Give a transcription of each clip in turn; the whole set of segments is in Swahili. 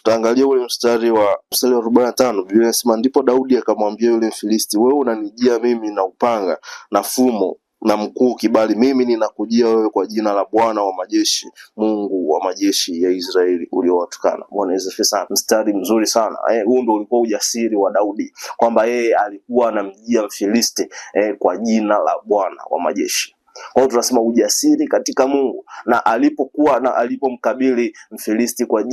tutaangalia ule mstari wa 45. Biblia inasema ndipo Daudi akamwambia yule Mfilisti, wewe unanijia mimi na upanga na fumo na mkuu kibali, mimi ninakujia wewe kwa jina la Bwana wa majeshi, Mungu wa majeshi ya Israeli uliowatukana. Bwana Yesu asifiwe sana. Mstari mzuri sana. Huu ndio ulikuwa ujasiri wa Daudi, kwamba yeye alikuwa anamjia Mfilisti kwa jina la Bwana wa majeshi. Kwa hiyo tunasema ujasiri katika Mungu, na alipomkabili Mfilisti kwa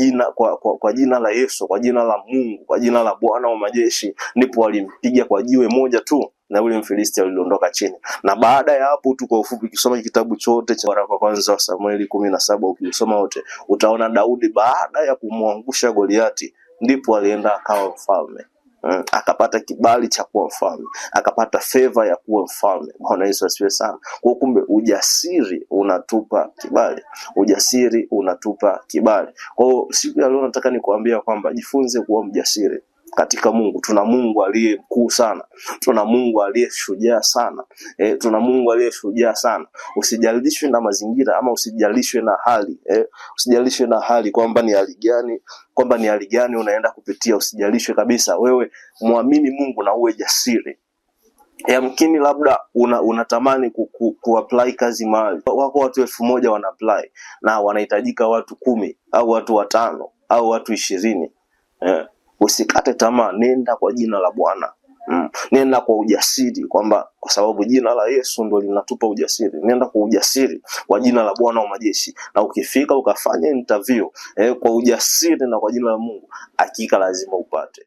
jina la Yesu, kwa jina la Mungu, kwa jina la Bwana wa majeshi, ndipo alimpiga kwa jiwe moja tu na yule Mfilisti aliondoka chini. Na baada ya hapo tu, kwa ufupi, ukisoma kitabu chote cha waraka wa kwanza wa Samueli 17 ukisoma wote, utaona Daudi baada ya kumwangusha Goliati ndipo alienda akawa mfalme. Akapata kibali cha kuwa mfalme, akapata favor ya kuwa mfalme. Bwana Yesu asifiwe sana. Kwa kumbe ujasiri unatupa kibali, ujasiri unatupa kibali. Kwa hiyo siku ya leo nataka nikuambia kwamba jifunze kuwa mjasiri katika Mungu. Tuna Mungu aliye mkuu sana, tuna Mungu aliye shujaa sana, tuna Mungu aliye shujaa sana. Usijalishwe na mazingira ama usijalishwe na hali, usijalishwe na hali kwamba ni hali gani unaenda kupitia. Usijalishwe kabisa. Wewe muamini Mungu na uwe jasiri. Yamkini labda unatamani kuapply kazi mahali, wako watu 1000 wana apply na wanahitajika watu 10 au watu 5 au watu 20. Usikate tamaa, nenda kwa jina la Bwana. Nenda kwa ujasiri, kwamba kwa sababu jina la Yesu ndio linatupa ujasiri. Nenda kwa ujasiri kwa jina la Bwana wa majeshi, na ukifika ukafanya interview kwa ujasiri na kwa jina la Mungu, hakika lazima upate.